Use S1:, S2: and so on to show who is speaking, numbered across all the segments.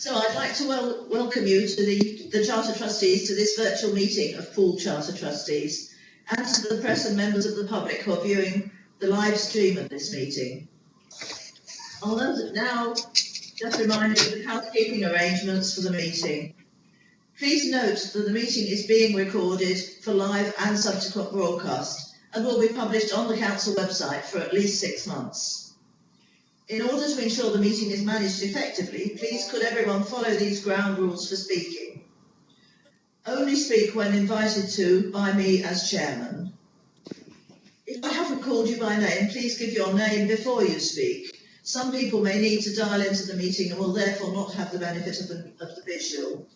S1: So I'd like to welcome you to the Charter Trustees to this virtual meeting of Poole Charter Trustees, and to the press and members of the public who are viewing the live stream of this meeting. I'll now just remind you of the housekeeping arrangements for the meeting. Please note that the meeting is being recorded for live and subsequent broadcast and will be published on the Council website for at least 6 months. In order to ensure the meeting is managed effectively, please could everyone follow these ground rules for speaking. Only speak when invited to by me as chairman. If I haven't called you by name, please give your name before you speak. Some people may need to dial into the meeting and will therefore not have the benefit of the visual.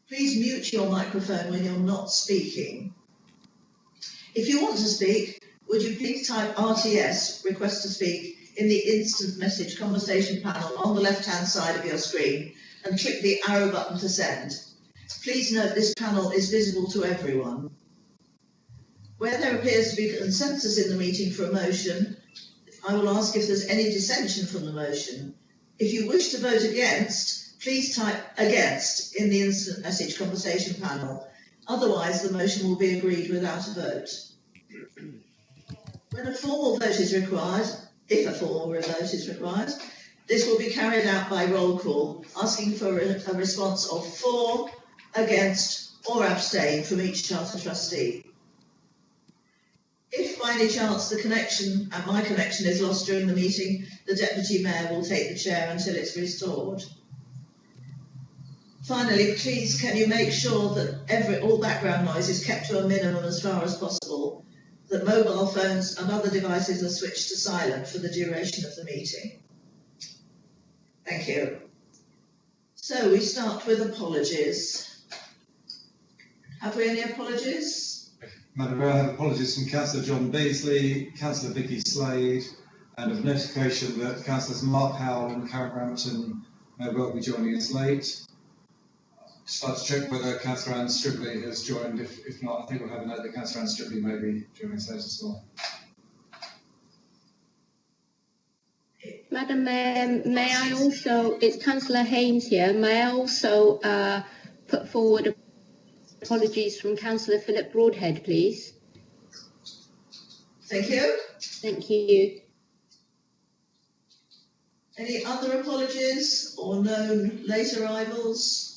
S1: Please mute your microphone when you're not speaking. If you want to speak, would you please type RTS, request to speak, in the instant message conversation panel on the left-hand side of your screen and click the arrow button to send. Please note this panel is visible to everyone. Where there appears to be consensus in the meeting for a motion, I will ask if there's any dissension from the motion. If you wish to vote against, please type against in the instant message conversation panel. Otherwise, the motion will be agreed without a vote. When a formal vote is required, if a formal vote is required, this will be carried out by roll call, asking for a response of for, against, or abstain from each Charter Trustee. If by any chance my connection is lost during the meeting, the Deputy Mayor will take the chair until it's restored. Finally, please can you make sure that all background noise is kept to a minimum as far as possible, that mobile phones and other devices are switched to silent for the duration of the meeting. Thank you. So we start with apologies. Have we any apologies?
S2: Madam Mayor, I have apologies from Councillor John Beasley, Councillor Vicky Slade, and of notification that Councillors Mark Howell and Karen Rampton may well be joining us late. Just like to check whether Councillor Anne Stribley has joined. If not, I think we'll have a note that Councillor Anne Stribley may be joining us later as well.
S3: Madam Mayor, may I also, it's Councillor Haynes here, may I also put forward apologies from Councillor Philip Broadhead, please?
S1: Thank you.
S3: Thank you.
S1: Any other apologies or known late arrivals?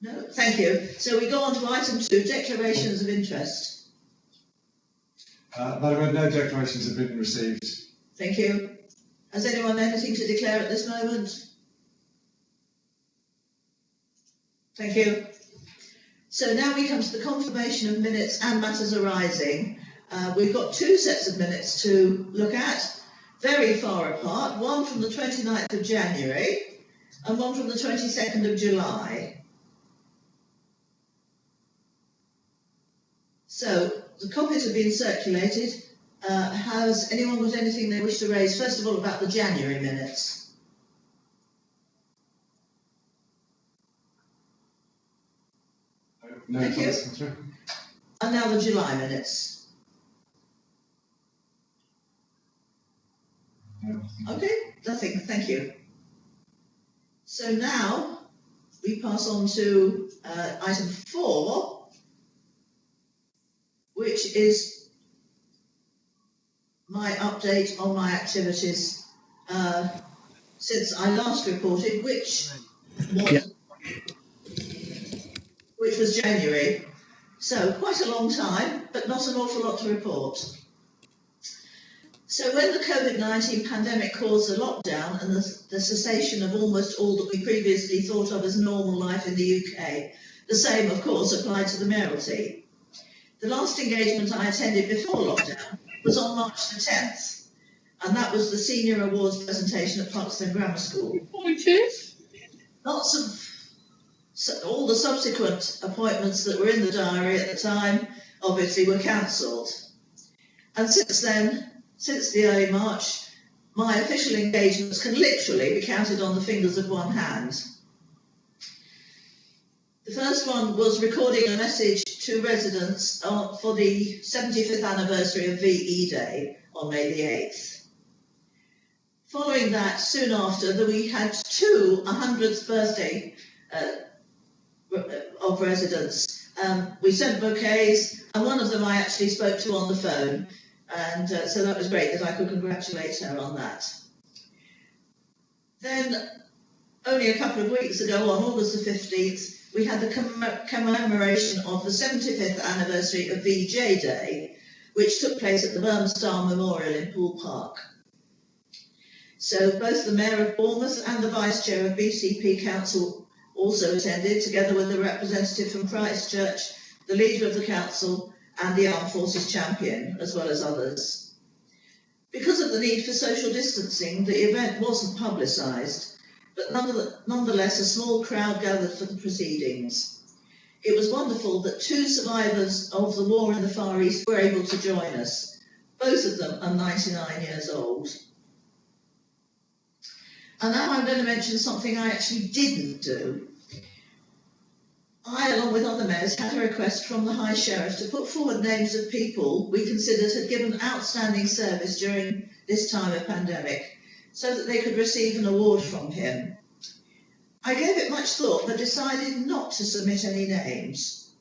S1: No, thank you. So we go on to item 2, declarations of interest.
S2: Madam Mayor, no declarations have been received.
S1: Thank you. Has anyone anything to declare at this moment? Thank you. So now we come to the confirmation of minutes and matters arising. We've got 2 sets of minutes to look at, very far apart, one from the 29th of January and one from the 22nd of July. So the copies have been circulated. Has anyone got anything they wish to raise? First of all, about the January minutes.
S2: No.
S1: Thank you. And now the July minutes.
S2: No.
S1: Okay, nothing. Thank you. So now we pass on to item 4. Which is my update on my activities since I last reported, which was January. So quite a long time, but not an awful lot to report. So when the COVID-19 pandemic caused a lockdown and the cessation of almost all that we previously thought of as normal life in the UK, the same, of course, applied to the mayoralty. The last engagement I attended before lockdown was on March the 10th, and that was the Senior Awards presentation at Parkston Grammar School. Lots of, all the subsequent appointments that were in the diary at the time, obviously were cancelled. And since then, since the early March, my official engagements can literally be counted on the fingers of one hand. The first one was recording a message to residents for the 75th anniversary of VE Day on May the 8th. Following that, soon after, we had two 100th birthday of residents. We sent bouquets, and one of them I actually spoke to on the phone, and so that was great that I could congratulate her on that. Then, only a couple of weeks ago, on August the 15th, we had the commemoration of the 75th anniversary of VJ Day, which took place at the Bermstar Memorial in Poole Park. So both the Mayor of Bournemouth and the Vice Chair of BCP Council also attended, together with the representative from Christchurch, the leader of the council, and the Armed Forces champion, as well as others. Because of the need for social distancing, the event wasn't publicised, but nonetheless a small crowd gathered for the proceedings. It was wonderful that two survivors of the war in the Far East were able to join us. Both of them are 99 years old. And now I'm going to mention something I actually didn't do. I, along with other mayors, had a request from the High Sheriff to put forward names of people we considered had given outstanding service during this time of pandemic, so that they could receive an award from him. I gave it much thought, but decided not to submit any names.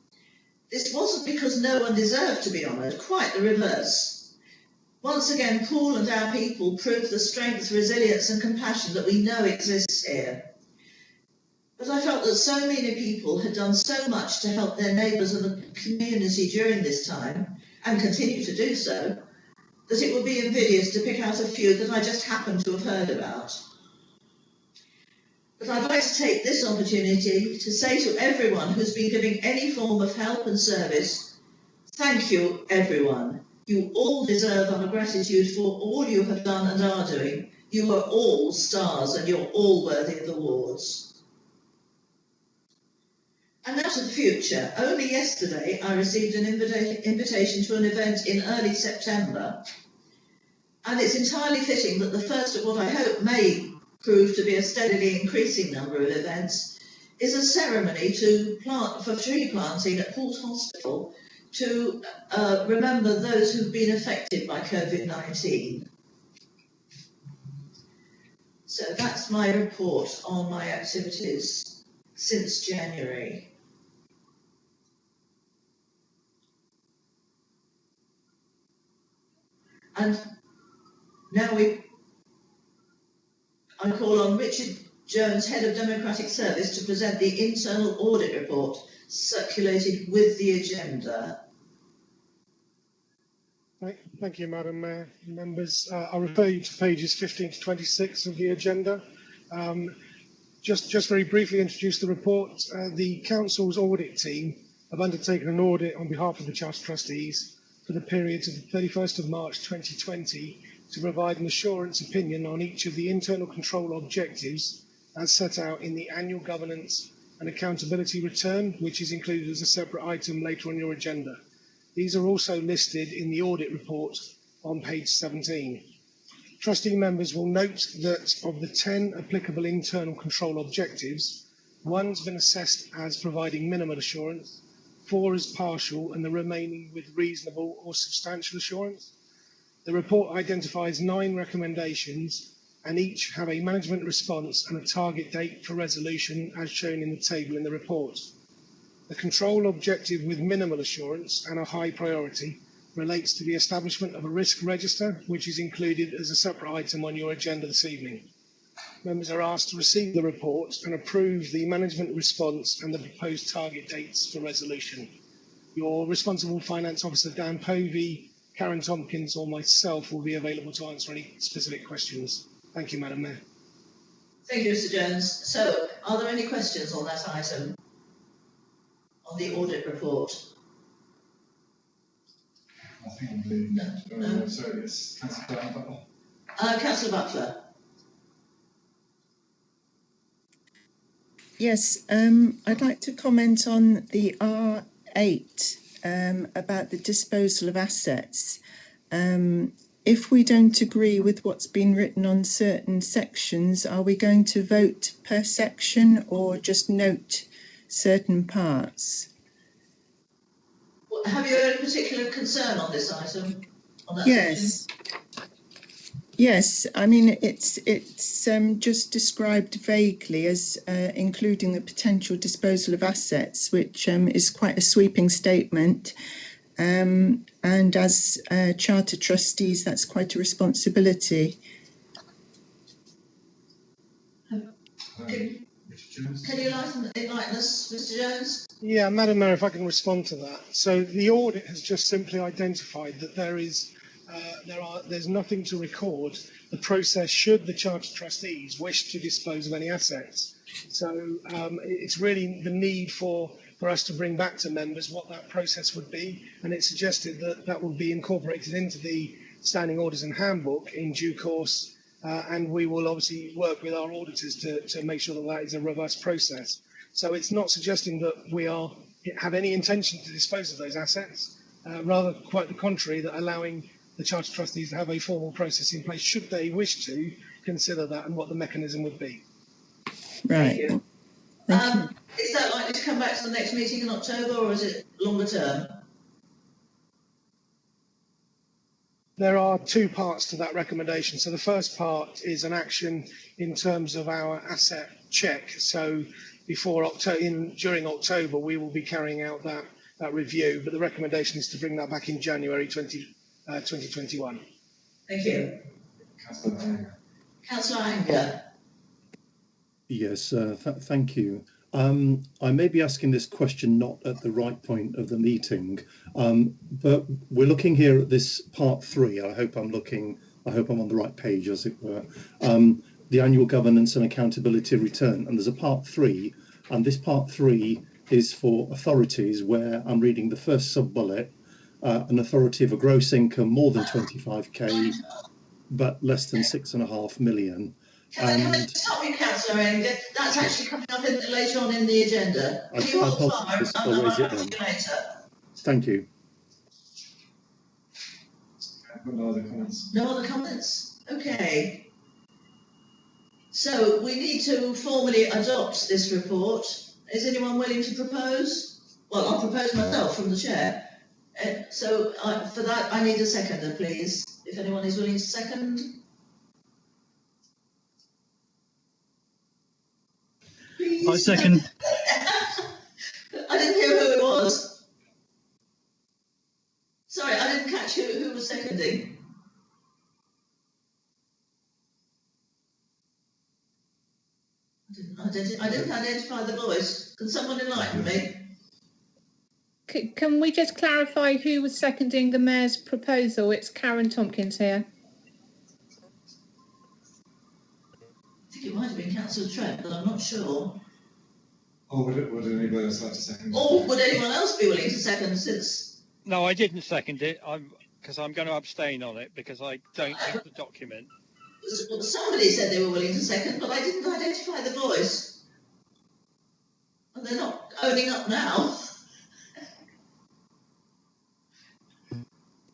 S1: This wasn't because no one deserved to be honoured, quite the reverse. Once again, Poole and our people proved the strength, resilience and compassion that we know exists here. But I felt that so many people had done so much to help their neighbours and the community during this time, and continue to do so, that it would be invidious to pick out a few that I just happened to have heard about. But I'd like to take this opportunity to say to everyone who's been giving any form of help and service, thank you, everyone. You all deserve our gratitude for all you have done and are doing. You are all stars and you're all worthy of awards. And now to the future. Only yesterday I received an invitation to an event in early September. And it's entirely fitting that the first of what I hope may prove to be a steadily increasing number of events is a ceremony for tree planting at Poole Hospital to remember those who've been affected by COVID-19. So that's my report on my activities since January. And now I call on Richard Jones, Head of Democratic Service, to present the internal audit report circulated with the agenda.
S4: Thank you, Madam Mayor. Members, I'll refer you to pages 15 to 26 of the agenda. Just very briefly introduce the report. The Council's audit team have undertaken an audit on behalf of the Charter Trustees for the period to the 31st of March 2020 to provide an assurance opinion on each of the internal control objectives as set out in the annual governance and accountability return, which is included as a separate item later on your agenda. These are also listed in the audit report on page 17. Trustee members will note that of the 10 applicable internal control objectives, one's been assessed as providing minimal assurance, 4 as partial, and the remaining with reasonable or substantial assurance. The report identifies 9 recommendations, and each have a management response and a target date for resolution as shown in the table in the report. The control objective with minimal assurance and a high priority relates to the establishment of a risk register, which is included as a separate item on your agenda this evening. Members are asked to receive the report and approve the management response and the proposed target dates for resolution. Your responsible finance officer, Dan Povey, Karen Tompkins or myself will be available to answer any specific questions. Thank you, Madam Mayor.
S1: Thank you, Mr. Jones. So, are there any questions on that item, on the audit report?
S2: Nothing on the...
S1: No.
S2: Sorry, it's Councillor Butler.
S1: Councillor Butler.
S5: Yes, I'd like to comment on the R8 about the disposal of assets. If we don't agree with what's been written on certain sections, are we going to vote per section or just note certain parts?
S1: Have you a particular concern on this item? On that
S5: Yes.
S1: section?
S5: Yes, I mean it's just described vaguely as including the potential disposal of assets, which is quite a sweeping statement. And as charter trustees, that's quite a responsibility.
S1: Can you enlighten us, Mr. Jones?
S4: Yeah, Madam Mayor, if I can respond to that. So the audit has just simply identified that there's nothing to record the process should the charter trustees wish to dispose of any assets. So it's really the need for us to bring back to members what that process would be, and it's suggested that that will be incorporated into the standing orders and handbook in due course, and we will obviously work with our auditors to make sure that that is a robust process. So it's not suggesting that we have any intention to dispose of those assets, rather quite the contrary, that allowing the charter trustees to have a formal process in place should they wish to consider that and what the mechanism would be.
S5: Right.
S1: Thank you. Is that likely to come back to the next meeting in October, or is it longer term?
S4: There are two parts to that recommendation. So the first part is an action in terms of our asset check. So during October, we will be carrying out that review, but the recommendation is to bring that back in January 2021.
S1: Thank you. Councillor Anger.
S6: Yes, thank you. I may be asking this question not at the right point of the meeting, but we're looking here at this part 3. I hope I'm on the right page, as it were. The annual governance and accountability return, and there's a part 3, and this part 3 is for authorities, where I'm reading the first sub-bullet, an authority of a gross income more than 25k, but less than 6.5 million.
S1: Can I stop you, Councillor Anger? That's actually coming up later on in the agenda. Can you hold fire? I'll raise it then.
S6: Thank you.
S2: No other comments?
S1: No other comments? Okay. So we need to formally adopt this report. Is anyone willing to propose? Well, I'll propose myself from the chair. So for that, I need a seconder, please. If anyone is willing to second. Please.
S7: I second.
S1: I didn't hear who it was. Sorry, I didn't catch who was seconding. I didn't identify the voice. Can someone enlighten me?
S8: Can we just clarify who was seconding the Mayor's proposal? It's Karen Tompkins here.
S1: I think it might have been Councillor Trent, but I'm not sure.
S2: Or would anybody else like to second?
S1: Or would anyone else be willing to second, since...
S7: No, I didn't second it, because I'm going to abstain on it, because I don't have the document.
S1: Well, somebody said they were willing to second, but I didn't identify the voice. And they're not owning up now.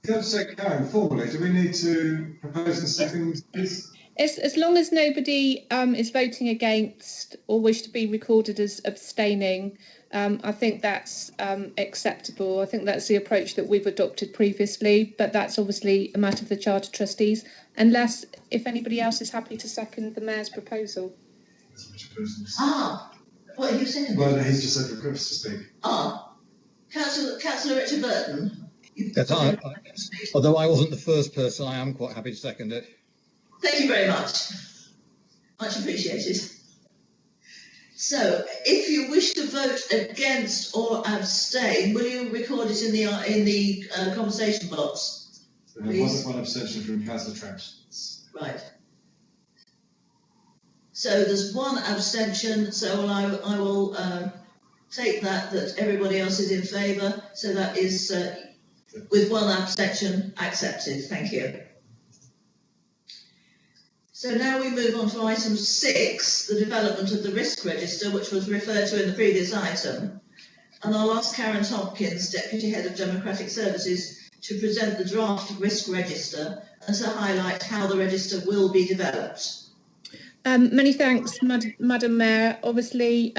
S2: Can I just say, Karen, formally, do we need to propose a second, please?
S8: As long as nobody is voting against or wish to be recorded as abstaining, I think that's acceptable. I think that's the approach that we've adopted previously, but that's obviously a matter of the Charter Trustees, unless if anybody else is happy to second the Mayor's proposal.
S1: What are you saying?
S2: Well, he's just said for Chris to speak.
S1: Councillor Richard Burton.
S9: Yes, although I wasn't the first person, I am quite happy to second it.
S1: Thank you very much. Much appreciated. So, if you wish to vote against or abstain, will you record it in the conversation box?
S2: One abstention from Councillor Trent.
S1: Right. So there's one abstention. So I will take that everybody else is in favour. So that is with one abstention accepted. Thank you. So now we move on to item 6, the development of the risk register, which was referred to in the previous item. And I'll ask Karen Tompkins, Deputy Head of Democratic Services, to present the draft risk register and to highlight how the register will be developed.
S8: Many thanks, Madam Mayor. Obviously,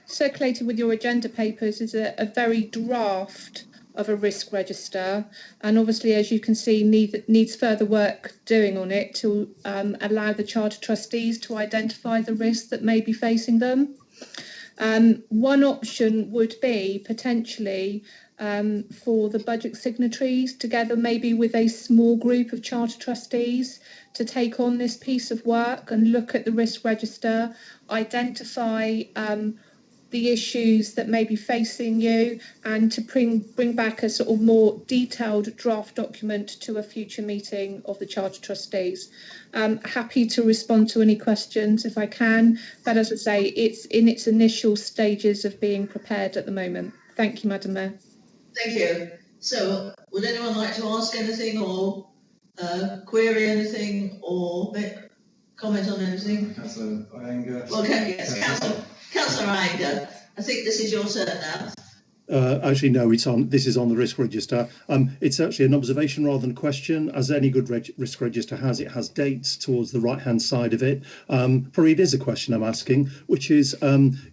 S8: circulated with your agenda papers is a very draft of a risk register, and obviously, as you can see, needs further work doing on it to allow the Charter Trustees to identify the risks that may be facing them. One option would be potentially for the budget signatories, together maybe with a small group of Charter Trustees, to take on this piece of work and look at the risk register, identify the issues that may be facing you, and to bring back a sort of more detailed draft document to a future meeting of the Charter Trustees. Happy to respond to any questions if I can, but as I say, it's in its initial stages of being prepared at the moment. Thank you, Madam Mayor.
S1: Thank you. So, would anyone like to ask anything or query anything or make comment on anything?
S2: Councillor Iyengar.
S1: Well, yes, Councillor Iyengar, I think this is your turn now.
S6: Actually, no, this is on the risk register. It's actually an observation rather than a question. As any good risk register has, it has dates towards the right-hand side of it. Probably it is a question I'm asking, which is,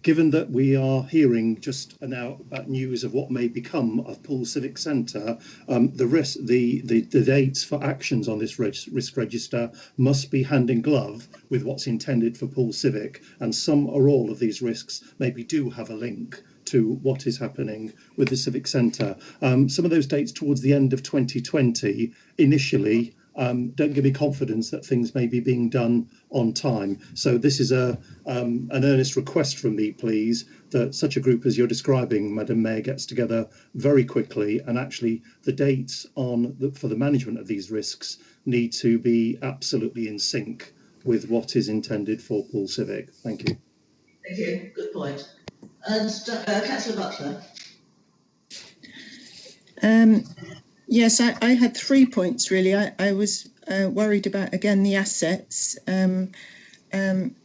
S6: given that we are hearing just now about news of what may become of Poole Civic Centre, the dates for actions on this risk register must be hand in glove with what's intended for Poole Civic, and some or all of these risks maybe do have a link to what is happening with the Civic Centre. Some of those dates towards the end of 2020 initially don't give me confidence that things may be being done on time. So this is an earnest request from me, please, that such a group as you're describing, Madam Mayor, gets together very quickly, and actually the dates for the management of these risks need to be absolutely in sync with what is intended for Poole Civic. Thank you.
S1: Thank you. Good point. And Councillor Butler.
S5: Yes, I had 3 points really. I was worried about, again, the assets, and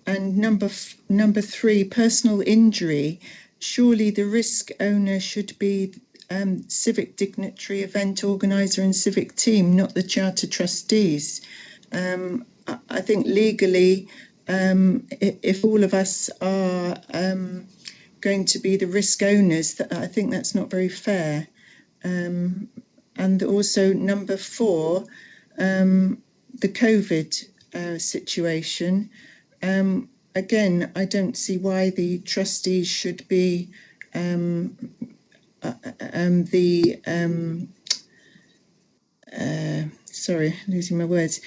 S5: number 3, personal injury. Surely the risk owner should be civic dignitary, event organiser and civic team, not the Charter Trustees. I think legally, if all of us are going to be the risk owners, I think that's not very fair. And also number 4, the COVID situation. Again, I don't see why the trustees should be sorry, losing my words.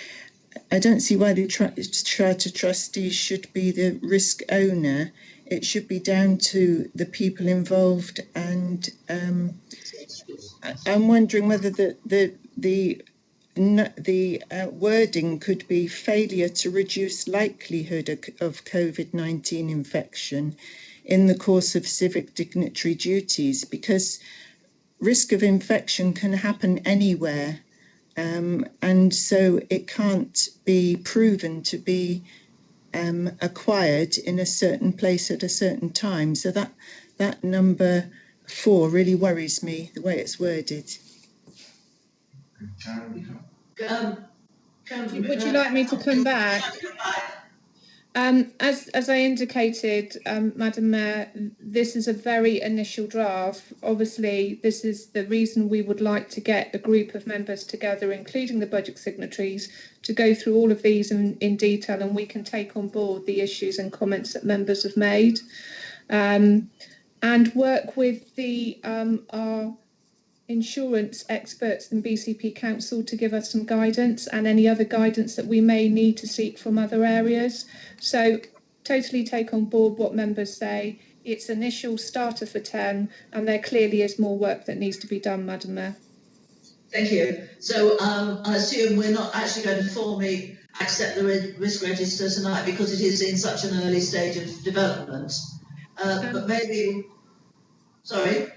S5: I don't see why the Charter Trustees should be the risk owner. It should be down to the people involved, and I'm wondering whether the wording could be failure to reduce likelihood of COVID-19 infection in the course of civic dignitary duties, because risk of infection can happen anywhere. And so it can't be proven to be acquired in a certain place at a certain time. So that number 4 really worries me, the way it's worded.
S8: Would you like me to come back? As I indicated, Madam Mayor, this is a very initial draft. Obviously, this is the reason we would like to get a group of members together, including the budget signatories, to go through all of these in detail, and we can take on board the issues and comments that members have made, and work with our insurance experts in BCP Council to give us some guidance and any other guidance that we may need to seek from other areas. So totally take on board what members say. It's initial starter for 10, and there clearly is more work that needs to be done, Madam Mayor.
S1: Thank you. So I assume we're not actually going to formally accept the risk register tonight because it is in such an early stage of development. But maybe, sorry.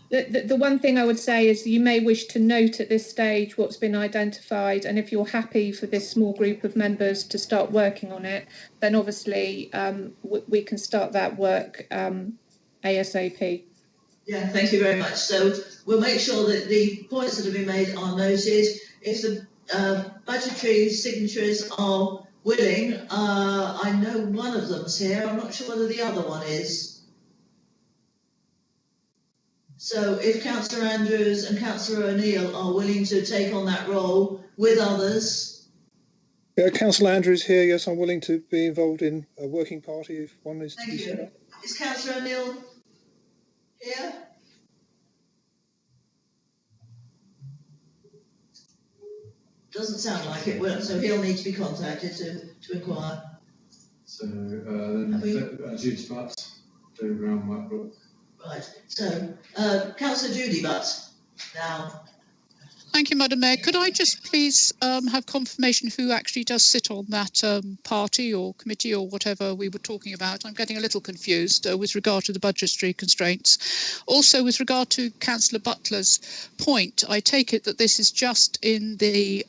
S8: The one thing I would say is you may wish to note at this stage what's been identified, and if you're happy for this small group of members to start working on it, then obviously we can start that work ASAP.
S1: Yeah, thank you very much. So we'll make sure that the points that have been made are noted. If the budgetary signatories are willing, I know one of them's here. I'm not sure whether the other one is. So if Councillor Andrews and Councillor O'Neill are willing to take on that role with others.
S10: Yeah, Councillor Andrews here. Yes, I'm willing to be involved in a working party if one is to be set up.
S1: Is Councillor O'Neill here? Doesn't sound like it. Well, so he'll need to be contacted to inquire.
S2: So then Judy Butt, David Brown, Mike Brooke.
S1: Right. So Councillor Judy Butt now.
S11: Thank you, Madam Mayor. Could I just please have confirmation who actually does sit on that party or committee or whatever we were talking about? I'm getting a little confused with regard to the budgetary constraints. Also, with regard to Councillor Butler's point, I take it that this is just in the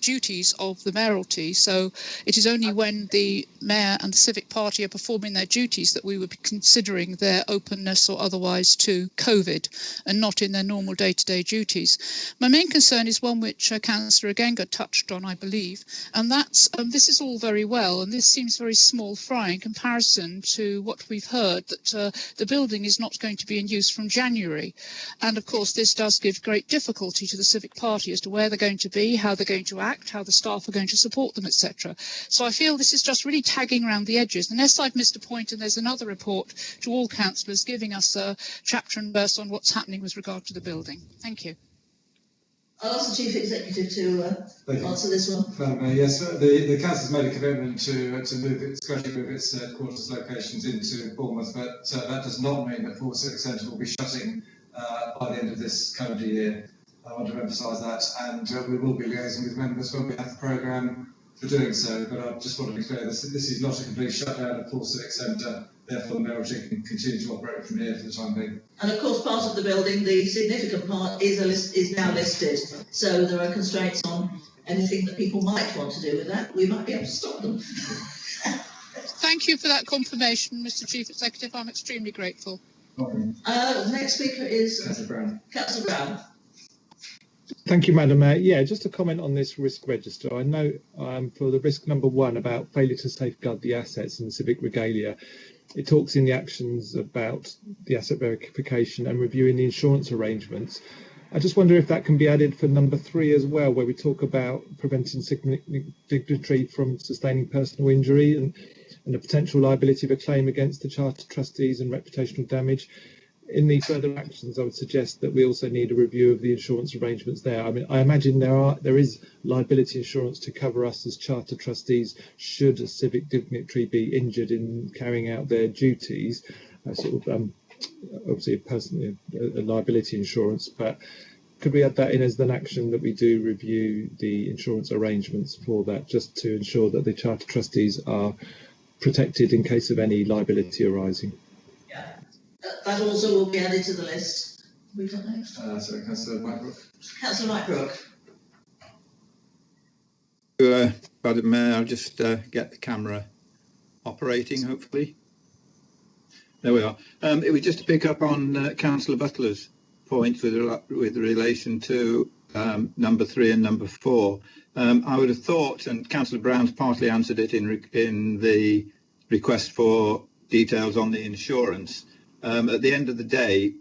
S11: duties of the mayoralty. So it is only when the mayor and the civic party are performing their duties that we would be considering their openness or otherwise to COVID and not in their normal day-to-day duties. My main concern is one which Councillor Agenga touched on, I believe, and that's this is all very well, and this seems very small fry in comparison to what we've heard, that the building is not going to be in use from January. And of course, this does give great difficulty to the civic party as to where they're going to be, how they're going to act, how the staff are going to support them, etc. So I feel this is just really tagging around the edges. Unless I've missed a point and there's another report to all councillors giving us a chapter and verse on what's happening with regard to the building. Thank you.
S1: I'll ask the Chief Executive to answer this one.
S2: Yes, the council's made a commitment to gradually move its headquarters locations into Bournemouth, but that does not mean that Poole Civic Centre will be shutting by the end of this calendar year. I want to emphasise that, and we will be liaising with members when we have the programme for doing so. But I just want to be clear: this is not a complete shutdown of Poole Civic Centre. Therefore, the mayoralty can continue to operate from here for the time being.
S1: And of course, part of the building, the significant part, is now listed. So there are constraints on anything that people might want to do with that. We might be able to stop them.
S11: Thank you for that confirmation, Mr. Chief Executive. I'm extremely grateful.
S1: Next speaker is
S2: Councillor Brown.
S1: Councillor Brown.
S10: Thank you, Madam Mayor. Yeah, just to comment on this risk register. I know for the risk number 1 about failure to safeguard the assets and the civic regalia, it talks in the actions about the asset verification and reviewing the insurance arrangements. I just wonder if that can be added for number 3 as well, where we talk about preventing dignitary from sustaining personal injury and the potential liability of a claim against the charter trustees and reputational damage. In the further actions, I would suggest that we also need a review of the insurance arrangements there. I mean, I imagine there is liability insurance to cover us as charter trustees should a civic dignitary be injured in carrying out their duties. Obviously a liability insurance, but could we add that in as an action that we do review the insurance arrangements for that, just to ensure that the charter trustees are protected in case of any liability arising?
S1: Yeah. That also will be added to the list. We've done next.
S2: So Councillor Mike Brooke.
S1: Councillor Mike Brooke.
S12: Madam Mayor, I'll just get the camera operating, hopefully. There we are. It was just to pick up on Councillor Butler's point with relation to number 3 and number 4. I would have thought, and Councillor Brown's partly answered it in the request for details on the insurance. At the end of the day,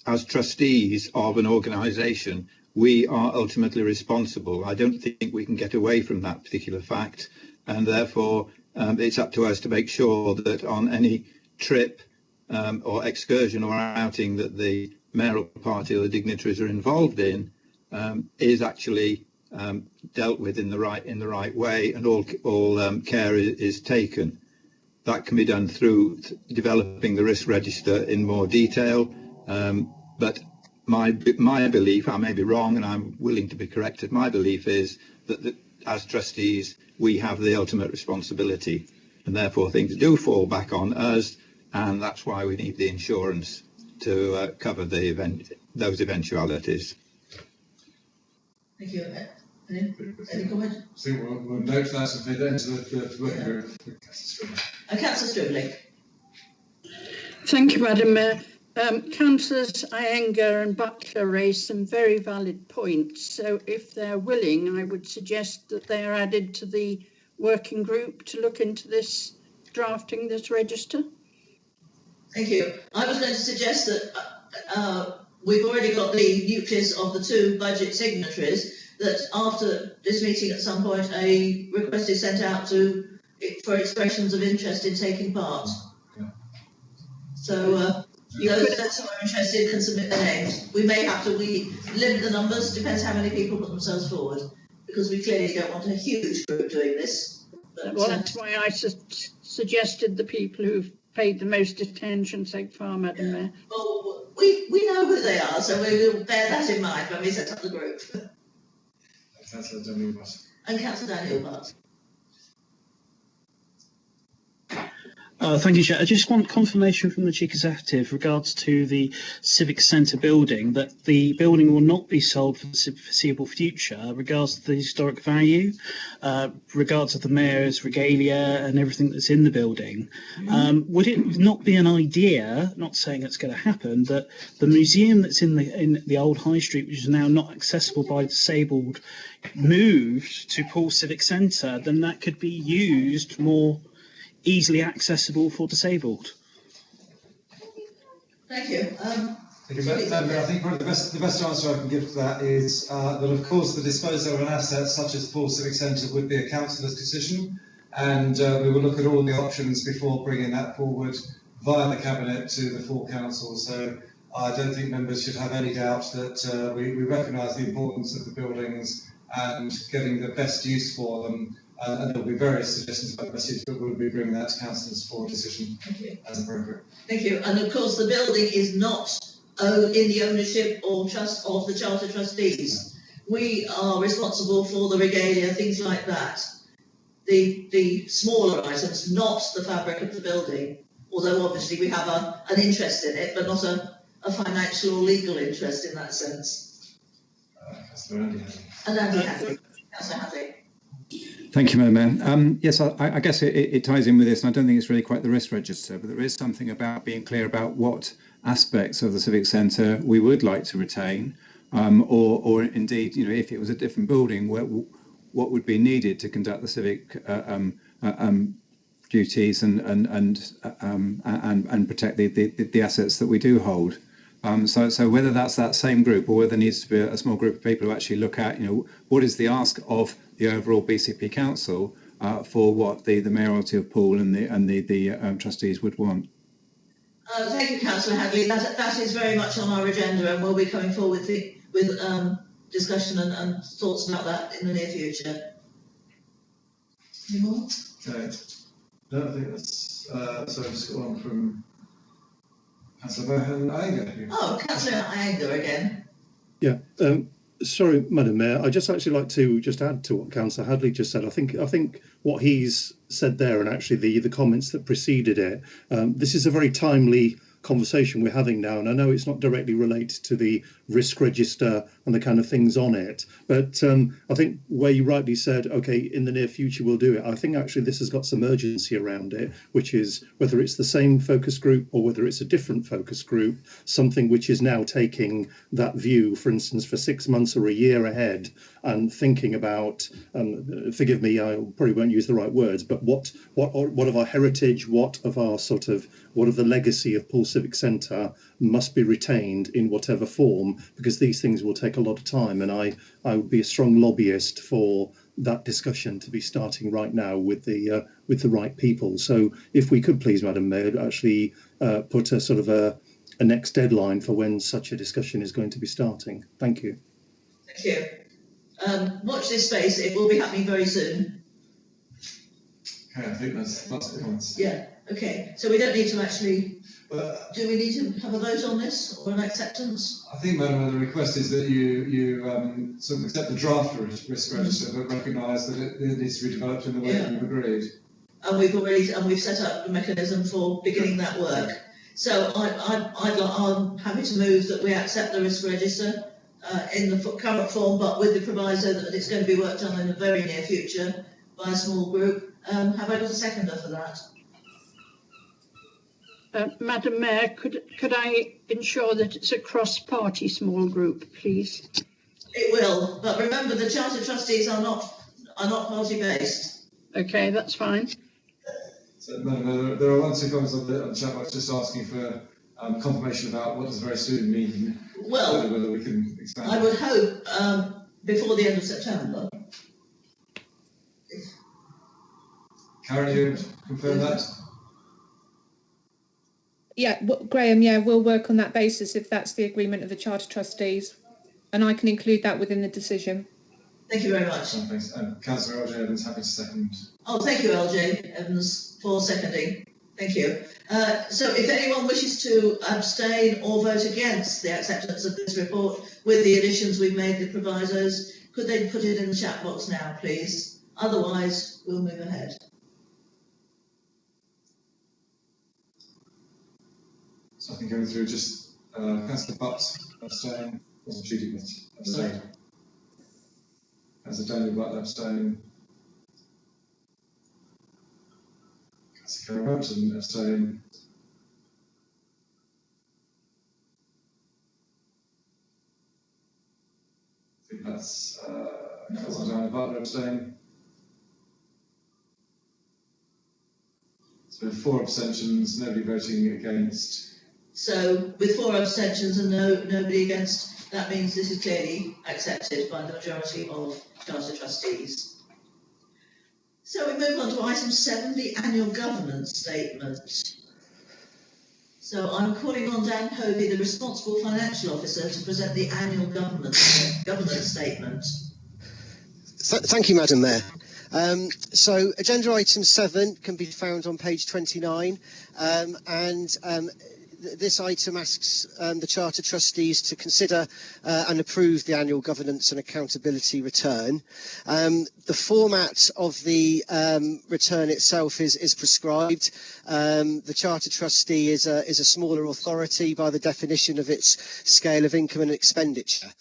S12: as trustees of an organisation, we are ultimately responsible. I don't think we can get away from that particular fact, and therefore it's up to us to make sure that on any trip or excursion or outing that the mayoral party or the dignitaries are involved in is actually dealt with in the right way, and all care is taken. That can be done through developing the risk register in more detail, but my belief, I may be wrong and I'm willing to be corrected, my belief is that as trustees we have the ultimate responsibility, and therefore things do fall back on us, and that's why we need the insurance to cover those eventualities.
S1: Thank you. Any comment?
S2: So we'll note that and feed that into the working group.
S1: Councillor Stribley.
S13: Thank you, Madam Mayor. Councillors Iyengar and Butler raised some very valid points. So if they're willing, I would suggest that they are added to the working group to look into this, drafting this register.
S1: Thank you. I was going to suggest that we've already got the nucleus of the 2 budget signatories, that after this meeting at some point a request is sent out for expressions of interest in taking part.
S2: Yeah.
S1: So those that are interested can submit their names. We may have to limit the numbers, depends how many people put themselves forward, because we clearly don't want a huge group doing this. But,
S13: well, that's why I suggested the people who've paid the most attention so far, Madam Mayor.
S1: Well, we know who they are, so we will bear that in mind when we set up the group.
S2: Councillor Daniel Butt.
S1: And Councillor Daniel Butt.
S14: Thank you, Chair. I just want confirmation from the Chief Executive regards to the Civic Centre building, that the building will not be sold for the foreseeable future, regards to the historic value, regards to the Mayor's regalia and everything that's in the building. Would it not be an idea, not saying it's going to happen, that the museum that's in the old High Street, which is now not accessible by disabled, moved to Poole Civic Centre? Then that could be used more easily accessible for disabled.
S1: Thank you.
S2: Thank you. I think probably the best answer I can give to that is that, of course, the disposal of an asset such as Poole Civic Centre would be a councillor's decision, and we will look at all the options before bringing that forward via the Cabinet to the full council. So I don't think members should have any doubt that we recognise the importance of the buildings and getting the best use for them. And there will be various suggestions about best use, but we'll be bringing that to councillors for decision as appropriate.
S1: Thank you. And of course, the building is not in the ownership or trust of the Charter Trustees. We are responsible for the regalia, things like that. The smaller items, not the fabric of the building. Although obviously we have an interest in it, but not a financial or legal interest in that sense.
S2: Councillor Andy Hadley.
S1: And Andy Hadley. Councillor Hadley.
S12: Thank you, Madam Mayor. Yes, I guess it ties in with this, and I don't think it's really quite the risk register, but there is something about being clear about what aspects of the Civic Centre we would like to retain, or indeed, if it was a different building, what would be needed to conduct the civic duties and protect the assets that we do hold. So whether that's that same group or whether there needs to be a small group of people who actually look at, what is the ask of the overall BCP Council for what the Mayoralty of Poole and the trustees would want.
S1: Thank you, Councillor Hadley. That is very much on our agenda, and we'll be coming forward with discussion and thoughts about that in the near future. Any more?
S2: Okay. No, I think that's so. I've just got one from Councillor Iyengar.
S1: Oh, Councillor Iyengar again.
S6: Yeah. Sorry, Madam Mayor. I just actually like to just add to what Councillor Hadley just said. I think what he's said there, and actually the comments that preceded it, this is a very timely conversation we're having now, and I know it's not directly related to the risk register and the kind of things on it, but I think where you rightly said, okay, in the near future we'll do it, I think actually this has got some urgency around it, which is whether it's the same focus group or whether it's a different focus group, something which is now taking that view, for instance, for 6 months or a year ahead, and thinking about, forgive me, I probably won't use the right words, but what of our heritage, what of the legacy of Poole Civic Centre must be retained in whatever form, because these things will take a lot of time, and I would be a strong lobbyist for that discussion to be starting right now with the right people. So if we could please, Madam Mayor, actually put a sort of a next deadline for when such a discussion is going to be starting. Thank you.
S1: Thank you. Watch this space, it will be happening very soon.
S2: Okay, I think that's lots of comments.
S1: Yeah, okay. So we don't need to actually, do we need to have a vote on this or an acceptance?
S2: I think, Madam Mayor, the request is that you sort of accept the draft risk register, but recognise that it needs to be developed in the way that we've agreed. And
S1: we've set up a mechanism for beginning that work. So I'm happy to move that we accept the risk register in the current form, but with the proviso that it's going to be worked on in the very near future by a small group. Have I got a seconder for that?
S13: Madam Mayor, could I ensure that it's a cross-party small group, please?
S1: It will, but remember the Charter Trustees are not party-based.
S13: Okay, that's fine.
S2: So, Madam Mayor, there are 1 or 2 comments on the chat box just asking for confirmation about what does very soon mean.
S1: Well,
S2: whether we can expand.
S1: I would hope before the end of September.
S2: Karen, you confirm that?
S8: Yeah, Graham, yeah, we'll work on that basis if that's the agreement of the Charter Trustees, and I can include that within the decision.
S1: Thank you very much.
S2: Thanks. Councillor LJ Evans, happy to second.
S1: Oh, thank you, LJ Evans, for seconding. Thank you. So if anyone wishes to abstain or vote against the acceptance of this report with the additions we've made, the provisos, could they put it in the chat box now, please? Otherwise, we'll move ahead.
S2: So I think going through just Councillor Butt abstain, Councillor Judy Butt abstain, Councillor Daniel Butt abstain, Councillor Karen Rampton abstain, I think that's Councillor Diana Butler abstain. So 4 abstentions, nobody voting against.
S1: So with 4 abstentions and nobody against, that means this is clearly accepted by the majority of Charter Trustees. So we move on to item 7, the annual governance statement. So I'm calling on Dan Povey, the responsible financial officer, to present the annual governance statement.
S15: Thank you, Madam Mayor. So agenda item 7 can be found on page 29, this item asks the Charter Trustees to consider and approve the annual governance and accountability return. The format of the return itself is prescribed. The Charter Trustee is a smaller authority by the definition of its scale of income and expenditure.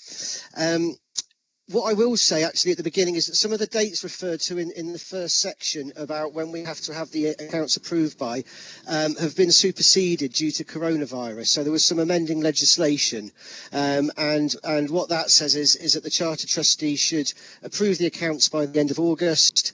S15: What I will say actually at the beginning is that some of the dates referred to in the first section about when we have to have the accounts approved by have been superseded due to coronavirus. So there was some amending legislation, and what that says is that the Charter Trustee should approve the accounts by the end of August.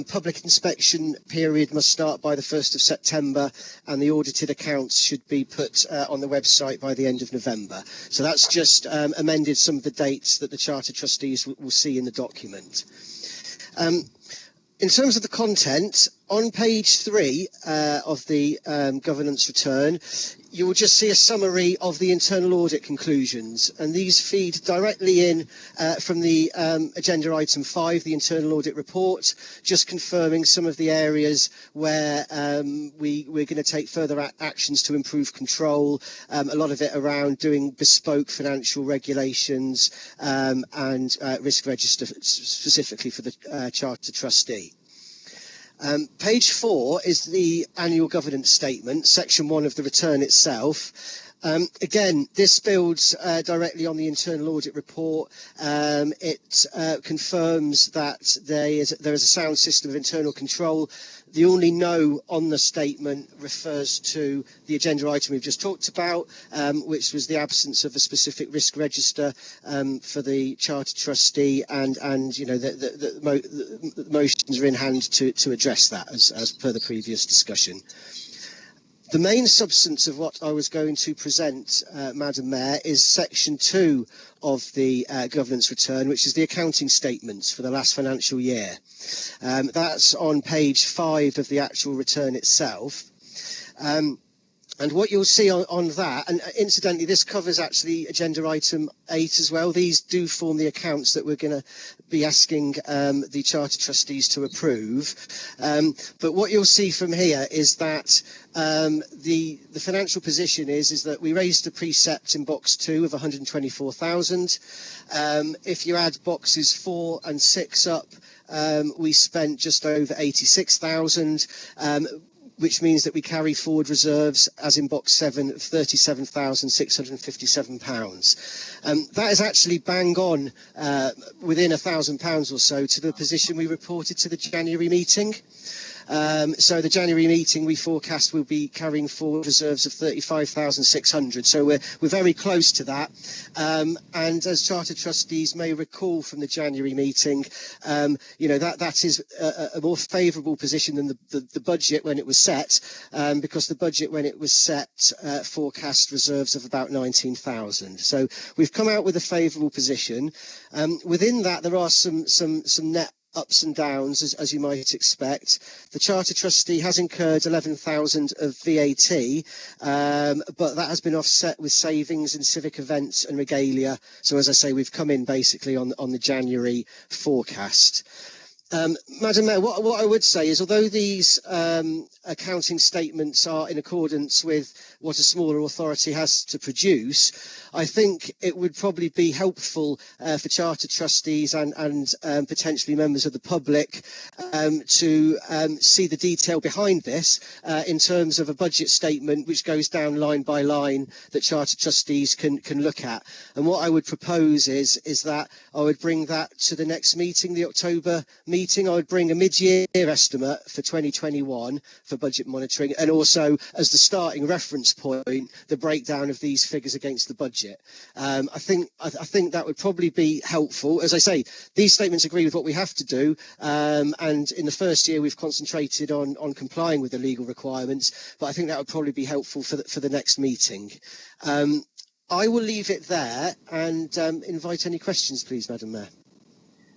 S15: Public inspection period must start by the 1st of September, and the audited accounts should be put on the website by the end of November. So that's just amended some of the dates that the Charter Trustee will see in the document. In terms of the content, on page 3 of the governance return, you will just see a summary of the internal audit conclusions, and these feed directly in from the agenda item 5, the internal audit report, just confirming some of the areas where we're going to take further actions to improve control, a lot of it around doing bespoke financial regulations and risk register specifically for the Charter Trustee. Page 4 is the annual governance statement, section 1 of the return itself. Again, this builds directly on the internal audit report. It confirms that there is a sound system of internal control. The only no on the statement refers to the agenda item we've just talked about, which was the absence of a specific risk register for the Charter Trustee, and you know the motions are in hand to address that as per the previous discussion. The main substance of what I was going to present, Madam Mayor, is section 2 of the governance return, which is the accounting statements for the last financial year. That's on page 5 of the actual return itself. And what you'll see on that, and incidentally, this covers actually agenda item 8 as well. These do form the accounts that we're going to be asking the Charter Trustees to approve. But what you'll see from here is that the financial position is that we raised the precept in box 2 of 124,000. If you add boxes 4 and 6 up, we spent just over 86,000. Which means that we carry forward reserves, as in box 7, of £37,657. That is actually bang on within £1,000 or so to the position we reported to the January meeting. So the January meeting we forecast will be carrying forward reserves of 35,600. So we're very close to that. And as Charter Trustees may recall from the January meeting, that is a more favourable position than the budget when it was set, because the budget when it was set forecast reserves of about 19,000. So we've come out with a favourable position. Within that, there are some net ups and downs, as you might expect. The Charter Trustee has incurred 11,000 of VAT, but that has been offset with savings in civic events and regalia. So as I say, we've come in basically on the January forecast. Madam Mayor, what I would say is, although these accounting statements are in accordance with what a smaller authority has to produce, I think it would probably be helpful for Charter Trustees and potentially members of the public to see the detail behind this in terms of a budget statement which goes down line by line that Charter Trustees can look at. And what I would propose is that I would bring that to the next meeting, the October meeting. I would bring a mid-year estimate for 2021 for budget monitoring, and also as the starting reference point, the breakdown of these figures against the budget. I think that would probably be helpful. As I say, these statements agree with what we have to do, and in the first year we've concentrated on complying with the legal requirements, but I think that would probably be helpful for the next meeting. I will leave it there and invite any questions, please, Madam Mayor.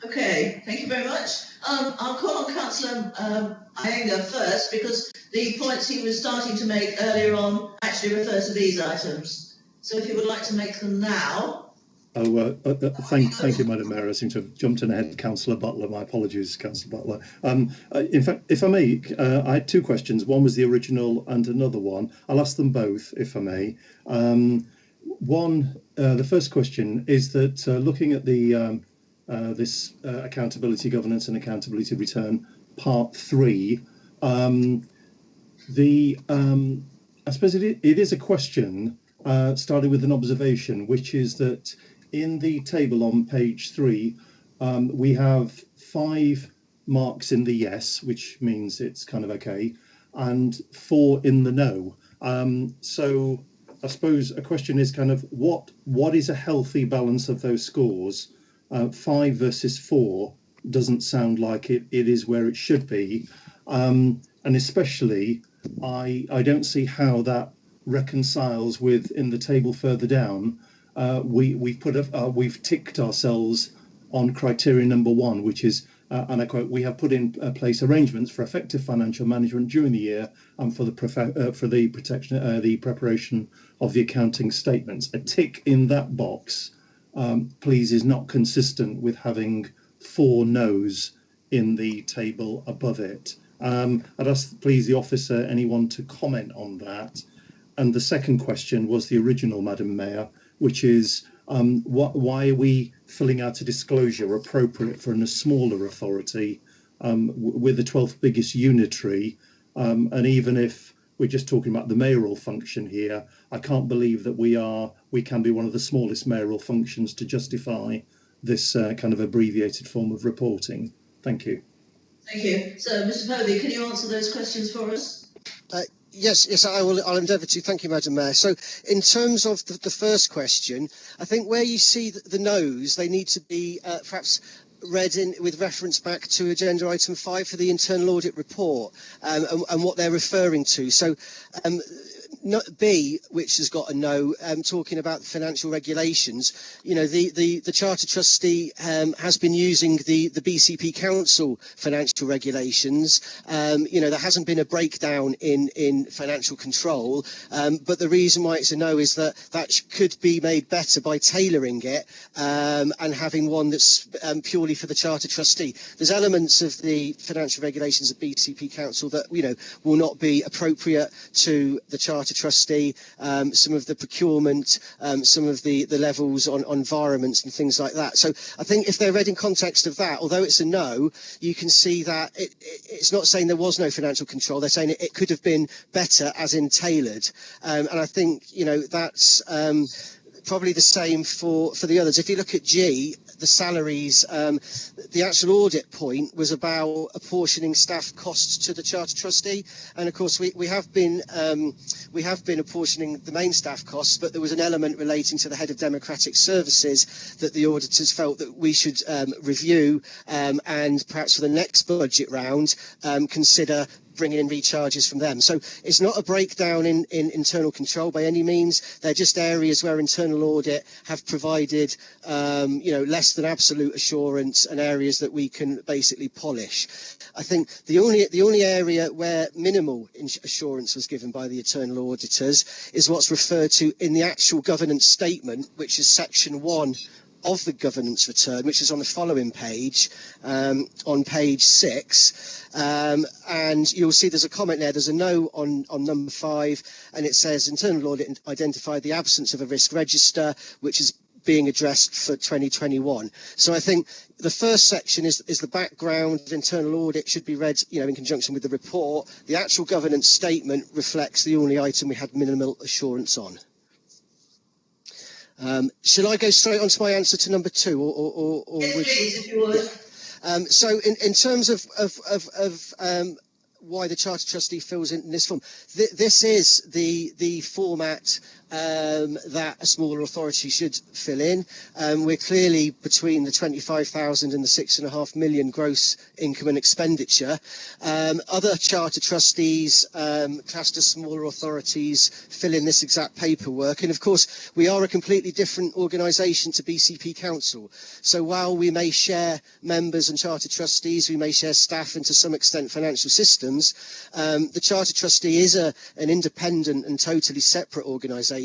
S1: Okay, thank you very much. I'll call on Councillor Iyengar first, because the points he was starting to make earlier on actually refer to these items. So if you would like to make them now.
S6: Thank you, Madam Mayor. I seem to have jumped in ahead of Councillor Butler. My apologies, Councillor Butler. In fact, if I may, I had two questions. One was the original and another one. I'll ask them both, if I may. The first question is that looking at the this accountability, governance and accountability return part 3, I suppose it is a question starting with an observation, which is that in the table on page 3 we have 5 marks in the yes, which means it's kind of okay, and 4 in the no. So I suppose a question is kind of what is a healthy balance of those scores? 5 versus 4 doesn't sound like it is where it should be, and especially I don't see how that reconciles with, in the table further down, we've ticked ourselves on criteria number 1, which is, and I quote, "We have put in place arrangements for effective financial management during the year and for the preparation of the accounting statements." A tick in that box, please, is not consistent with having 4 no's in the table above it. I'd ask, please, the officer, anyone to comment on that. And the second question was the original, Madam Mayor, which is why are we filling out a disclosure appropriate for a smaller authority with the 12th biggest unitary, and even if we're just talking about the mayoral function here, I can't believe that we can be one of the smallest mayoral functions to justify this kind of abbreviated form of reporting. Thank you.
S1: Thank you. So, Mr. Povey, can you answer those questions for us?
S15: Yes, I will. I'll endeavour to. Thank you, Madam Mayor. So, in terms of the first question, I think where you see the no's, they need to be perhaps read in with reference back to agenda item 5 for the internal audit report, and what they're referring to. So, B, which has got a no, talking about the financial regulations, the Charter Trustee has been using the BCP Council financial regulations. There hasn't been a breakdown in financial control, but the reason why it's a no is that could be made better by tailoring it and having one that's purely for the Charter Trustee. There's elements of the financial regulations of BCP Council that will not be appropriate to the Charter Trustee, some of the procurement, some of the levels on environments and things like that. So I think if they're read in context of that, although it's a no, you can see that it's not saying there was no financial control. They're saying it could have been better, as in tailored. And I think that's probably the same for the others. If you look at G, the salaries, the actual audit point was about apportioning staff costs to the Charter Trustee, and of course we have been apportioning the main staff costs, but there was an element relating to the head of democratic services that the auditors felt that we should review, and perhaps for the next budget round consider bringing in recharges from them. So it's not a breakdown in internal control by any means. They're just areas where internal audit have provided, less than absolute assurance, and areas that we can basically polish. I think the only area where minimal assurance was given by the internal auditors is what's referred to in the actual governance statement, which is section 1 of the governance return, which is on the following page, on page 6, and you'll see there's a comment there. There's a no on number 5, and it says internal audit identified the absence of a risk register, which is being addressed for 2021. So I think the first section is the background. Internal audit should be read, in conjunction with the report. The actual governance statement reflects the only item we had minimal assurance on. Shall I go straight on to my answer to number 2, or
S1: yes, please, if you would.
S15: So in terms of why the Charter Trustee fills in this form, this is the format that a smaller authority should fill in. We're clearly between the 25,000 and the 6.5 million gross income and expenditure. Other Charter Trustees classed as smaller authorities fill in this exact paperwork, and of course we are a completely different organisation to BCP Council. So while we may share members and Charter Trustees, we may share staff and to some extent financial systems, the Charter Trustee is an independent and totally separate organisation,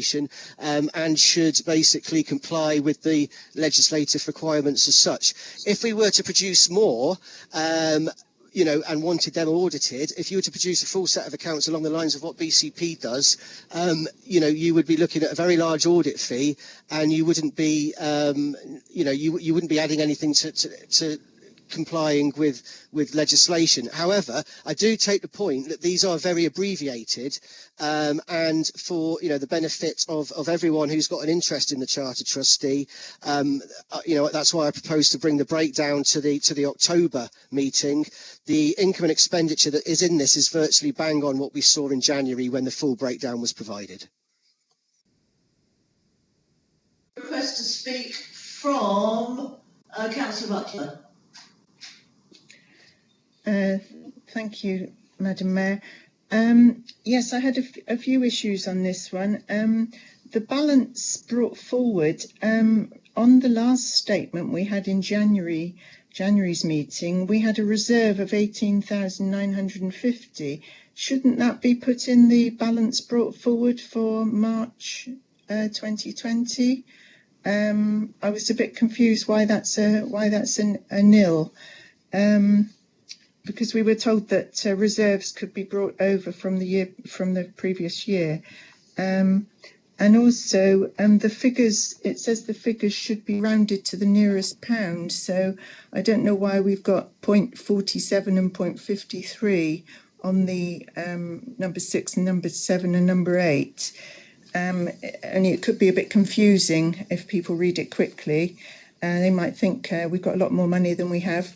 S15: and should basically comply with the legislative requirements as such. If we were to produce more, and wanted them audited, if you were to produce a full set of accounts along the lines of what BCP does, you would be looking at a very large audit fee, and you wouldn't be, you wouldn't be adding anything to complying with legislation. However, I do take the point that these are very abbreviated, and for the benefit of everyone who's got an interest in the Charter Trustee, that's why I propose to bring the breakdown to the October meeting. The income and expenditure that is in this is virtually bang on what we saw in January when the full breakdown was provided.
S1: Request to speak from Councillor Butler.
S5: Thank you, Madam Mayor. Yes, I had a few issues on this one. The balance brought forward on the last statement we had in January's meeting, we had a reserve of 18,950. Shouldn't that be put in the balance brought forward for March 2020? I was a bit confused why that's a nil. Because we were told that reserves could be brought over from the previous year, and also the figures. It says the figures should be rounded to the nearest pound. So I don't know why we've got 0.47 and 0.53 on the number 6 and number 7 and number 8. And it could be a bit confusing if people read it quickly. They might think we've got a lot more money than we have.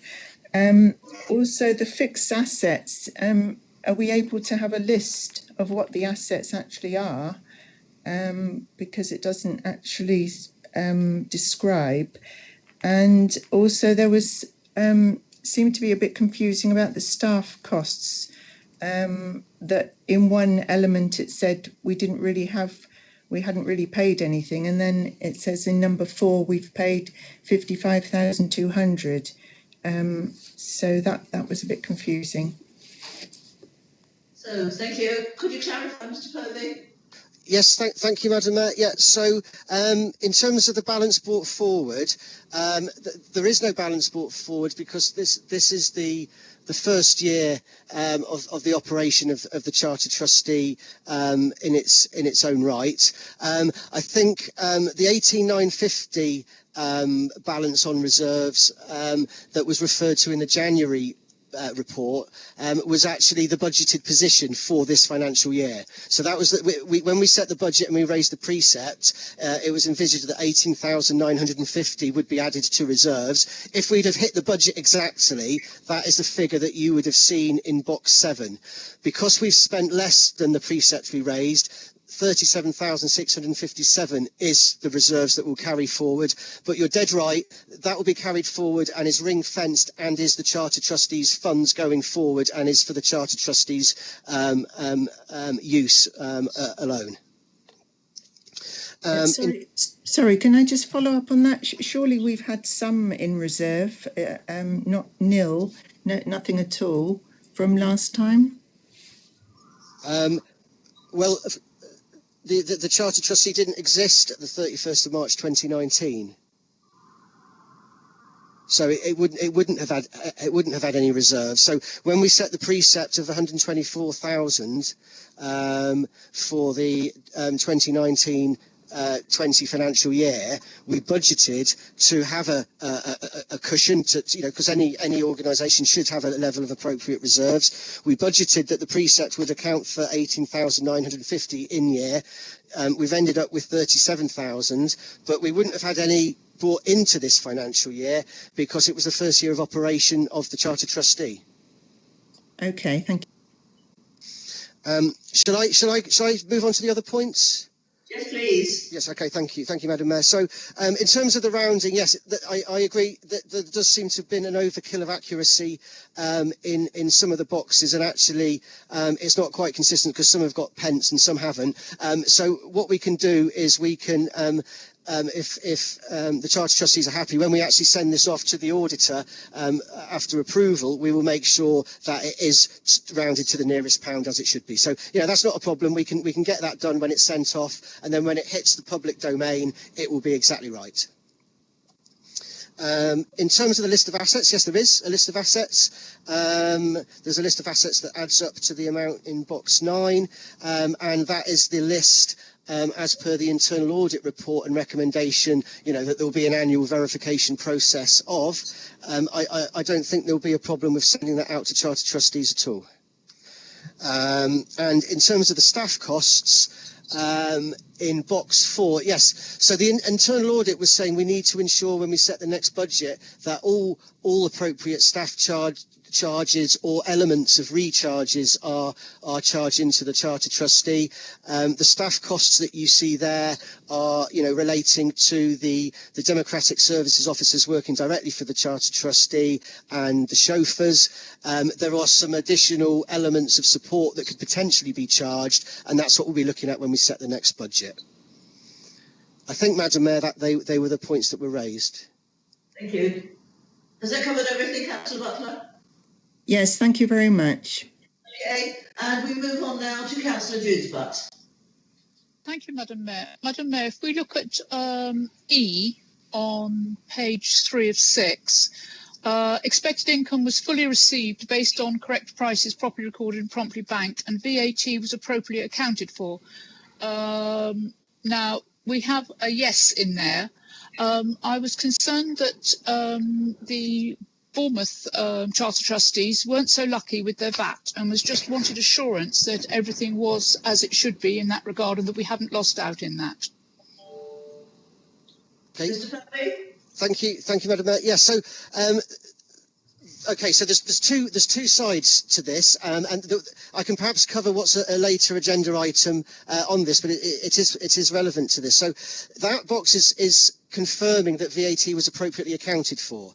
S5: Also, the fixed assets, are we able to have a list of what the assets actually are? Because it doesn't actually describe. And also there was seemed to be a bit confusing about the staff costs, that in one element it said we hadn't really paid anything, and then it says in number 4 we've paid 55,200. So that was a bit confusing.
S1: So thank you. Could you clarify, Mr. Povey?
S15: Yes, thank you, Madam Mayor. Yeah, so in terms of the balance brought forward, there is no balance brought forward because this is the first year of the operation of the Charter Trustee in its own right. I think the 18,950 balance on reserves that was referred to in the January report was actually the budgeted position for this financial year. So that was when we set the budget and we raised the precept, it was envisaged that 18,950 would be added to reserves. If we'd have hit the budget exactly, that is the figure that you would have seen in box 7. Because we've spent less than the precept we raised, 37,657 is the reserves that will carry forward. But you're dead right, that will be carried forward and is ring fenced and is the Charter Trustees funds going forward and is for the Charter Trustees use alone.
S5: Sorry, can I just follow up on that? Surely we've had some in reserve, not nil, nothing at all from last time?
S15: Well, the Charter Trustee didn't exist at the 31st of March 2019, so it wouldn't have had any reserves. So when we set the precept of 124,000 for the 2019 20 financial year, we budgeted to have a cushion to, because any organisation should have a level of appropriate reserves. We budgeted that the precept would account for 18,950 in year. We've ended up with 37,000, but we wouldn't have had any brought into this financial year because it was the first year of operation of the Charter Trustee.
S5: Okay, thank
S15: you. Shall I move on to the other points?
S1: Yes, please.
S15: Yes, okay, thank you, Madam Mayor. So, in terms of the rounding, yes, I agree that there does seem to have been an overkill of accuracy in some of the boxes, and actually, it's not quite consistent because some have got pence and some haven't. So, what we can do is we can. If the Charter Trustees are happy, when we actually send this off to the auditor after approval, we will make sure that it is rounded to the nearest pound as it should be. So, that's not a problem. We can get that done when it's sent off, and then when it hits the public domain, it will be exactly right. In terms of the list of assets, yes, there is a list of assets. There's a list of assets that adds up to the amount in box 9, and that is the list as per the internal audit report and recommendation, that there will be an annual verification process of. I don't think there will be a problem with sending that out to Charter Trustees at all. And in terms of the staff costs, in box 4, yes. So the internal audit was saying we need to ensure when we set the next budget that all appropriate staff charges or elements of recharges are charged into the Charter Trustee. The staff costs that you see there are, relating to the Democratic Services officers working directly for the Charter Trustee and the chauffeurs. There are some additional elements of support that could potentially be charged, and that's what we'll be looking at when we set the next budget. I think, Madam Mayor, that they were the points that were raised.
S1: Thank you. Has that covered everything, Councillor Butler?
S5: Yes, thank you very much.
S1: Okay, and we move on now to Councillor Judesbutt.
S11: Thank you, Madam Mayor. Madam Mayor, if we look at E on page 3 of 6, expected income was fully received based on correct prices, properly recorded and promptly banked, and VAT was appropriately accounted for. Now, we have a yes in there. I was concerned that the Bournemouth Charter Trustees weren't so lucky with their VAT and just wanted assurance that everything was as it should be in that regard and that we hadn't lost out in that.
S15: Okay.
S1: Mr. Povey?
S15: Thank you, Madam Mayor. Yeah, so okay, so there's two sides to this, and I can perhaps cover what's a later agenda item on this, but it is relevant to this. So that box is confirming that VAT was appropriately accounted for.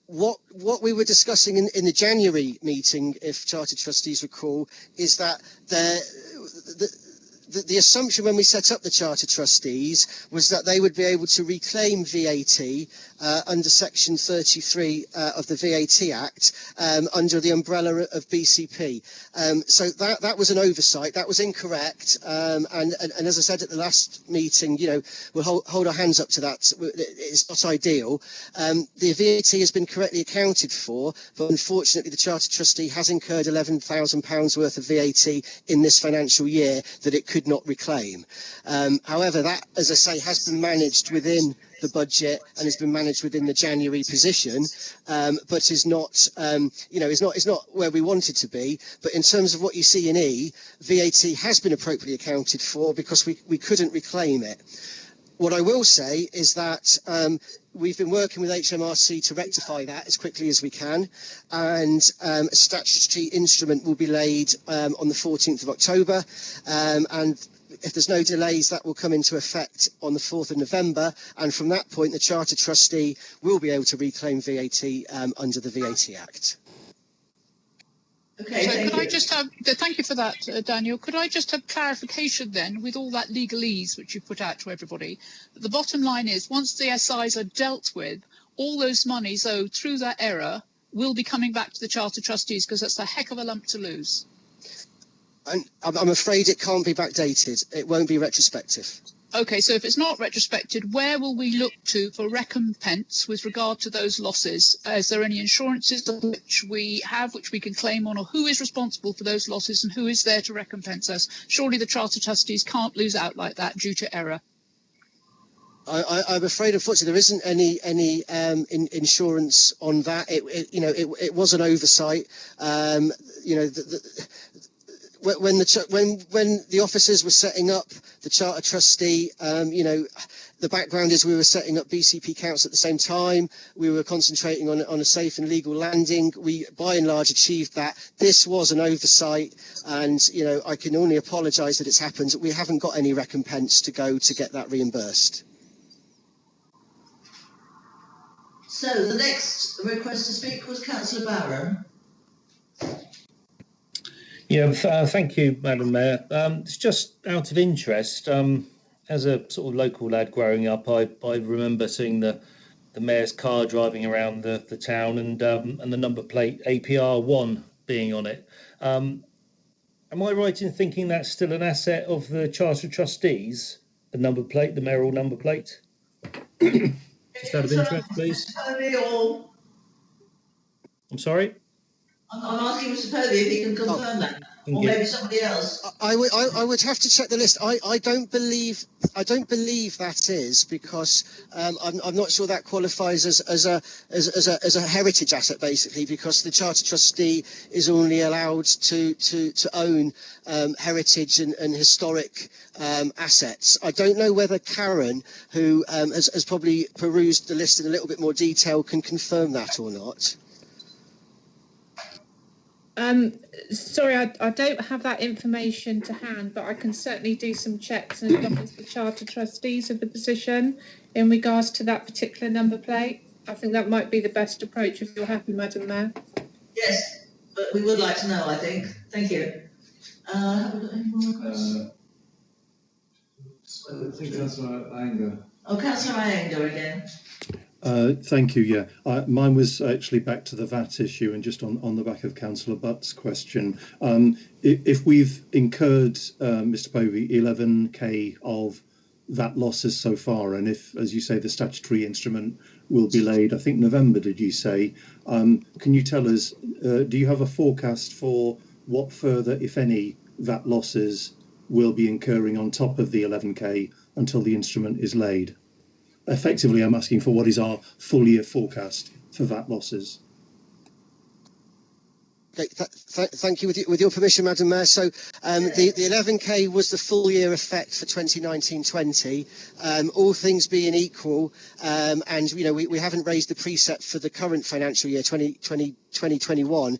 S15: What we were discussing in the January meeting, if Charter Trustees recall, is that the assumption when we set up the Charter Trustees was that they would be able to reclaim VAT under Section 33 of the VAT Act under the umbrella of BCP. So that was an oversight. That was incorrect. And as I said at the last meeting, we'll hold our hands up to that. It's not ideal. The VAT has been correctly accounted for, but unfortunately the Charter Trustee has incurred £11,000 worth of VAT in this financial year that it could not reclaim. However, that, as I say, has been managed within the budget and has been managed within the January position, but is not, is not where we want it to be. But in terms of what you see in E, VAT has been appropriately accounted for because we couldn't reclaim it. What I will say is that we've been working with HMRC to rectify that as quickly as we can, and a statutory instrument will be laid on the 14th of October, and if there's no delays, that will come into effect on the 4th of November, and from that point, the Charter Trustee will be able to reclaim VAT under the VAT Act.
S1: Okay,
S11: so
S1: thank
S11: could
S1: you.
S11: I just have, thank you for that, Daniel. Could I just have clarification then, with all that legalese which you put out to everybody? The bottom line is, once the SIs are dealt with, all those monies owed through that error will be coming back to the Charter Trustees, because that's a heck of a lump to lose.
S15: I'm afraid it can't be backdated. It won't be retrospective.
S11: Okay, so if it's not retrospected, where will we look to for recompense with regard to those losses? Is there any insurances which we have, which we can claim on, or who is responsible for those losses and who is there to recompense us? Surely the Charter Trustees can't lose out like that due to error.
S15: I'm afraid, unfortunately, there isn't any insurance on that. It was an oversight. When the officers were setting up the Charter Trustee, the background is we were setting up BCP Council at the same time. We were concentrating on a safe and legal landing. We, by and large, achieved that. This was an oversight, and I can only apologise that it's happened. We haven't got any recompense to go to get that reimbursed.
S1: So the next request to speak was Councillor Barron.
S16: Yeah, thank you, Madam Mayor. It's just out of interest. As a sort of local lad growing up, I remember seeing the mayor's car driving around the town and the number plate APR1 being on it. Am I right in thinking that's still an asset of the Charter Trustees, the number plate, the mayoral number plate? Just out of interest, please. I'm sorry?
S1: I'm asking Mr. Povey if he can confirm that, or maybe somebody else.
S15: I would have to check the list. I don't believe that is, because I'm not sure that qualifies as a heritage asset, basically, because the Charter Trustee is only allowed to own heritage and historic assets. I don't know whether Karen, who has probably perused the list in a little bit more detail, can confirm that or not.
S8: Sorry, I don't have that information to hand, but I can certainly do some checks and advise the Charter Trustees of the position in regards to that particular number plate. I think that might be the best approach if you're happy, Madam Mayor.
S1: Yes, but we would like to know, I think. Thank you. Have we got any more requests?
S2: I think Councillor Iyengar.
S1: Oh, Councillor Iyengar again.
S6: Thank you. Yeah, mine was actually back to the VAT issue, and just on the back of Councillor Butt's question. If we've incurred, Mr. Povey, 11k of VAT losses so far, and if, as you say, the statutory instrument will be laid, I think November, did you say? Can you tell us, do you have a forecast for what further, if any, VAT losses will be incurring on top of the 11k until the instrument is laid? Effectively, I'm asking for what is our full year forecast for VAT losses.
S15: Okay, thank you. With your permission, Madam Mayor. So the 11k was the full year effect for 2019-20. All things being equal, and we haven't raised the precept for the current financial year 2021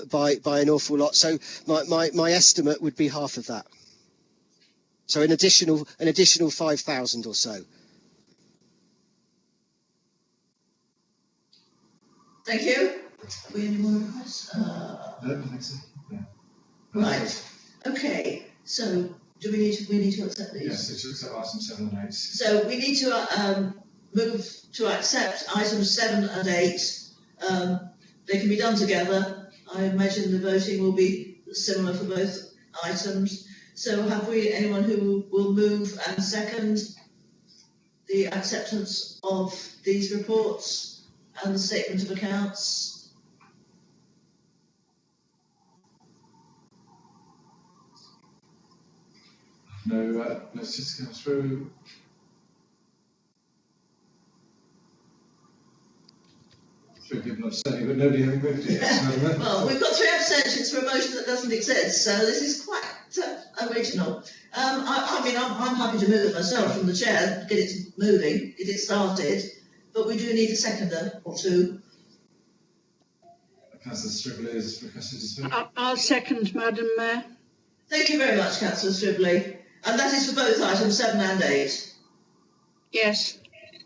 S15: by an awful lot. So my estimate would be half of that. So an additional 5,000 or so.
S1: Thank you. Have we any more requests?
S2: No, I don't think so. Yeah.
S1: Right. Okay. So do we need to accept these?
S2: Yes, it's just item 7 and 8.
S1: So we need to move to accept items 7 and 8. They can be done together. I imagine the voting will be similar for both items. So have we anyone who will move and second the acceptance of these reports and the statement of accounts?
S2: No, let's just go through. Three people abstaining, but nobody having voted yes.
S1: Well, we've got 3 abstentions for a motion that doesn't exist, so this is quite original. I'm happy to move it myself from the chair, get it moving, get it started, but we do need a seconder or two.
S2: Councillor Stribley has requested to speak.
S13: I'll second, Madam Mayor.
S1: Thank you very much, Councillor Stribley. And that is for both items 7 and 8.
S13: Yes.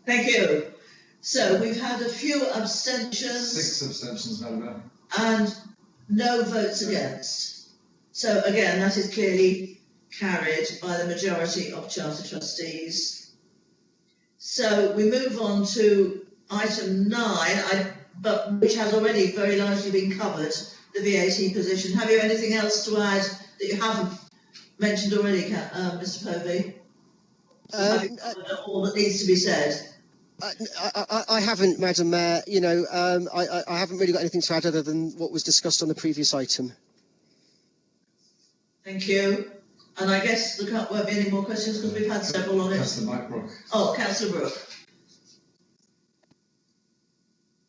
S1: Thank you. So we've had a few abstentions.
S2: 6 abstentions, Madam Mayor.
S1: And no votes against. So again, that is clearly carried by the majority of Charter Trustees. So we move on to item 9, which has already very largely been covered, the VAT position. Have you anything else to add that you haven't mentioned already, Mr. Povey? All that needs to be said.
S15: I haven't, Madam Mayor. You know, I haven't really got anything to add other than what was discussed on the previous item.
S1: Thank you. And I guess there won't be any more questions because we've had several on it.
S2: Councillor Mike Brook.
S1: Oh, Councillor Brook.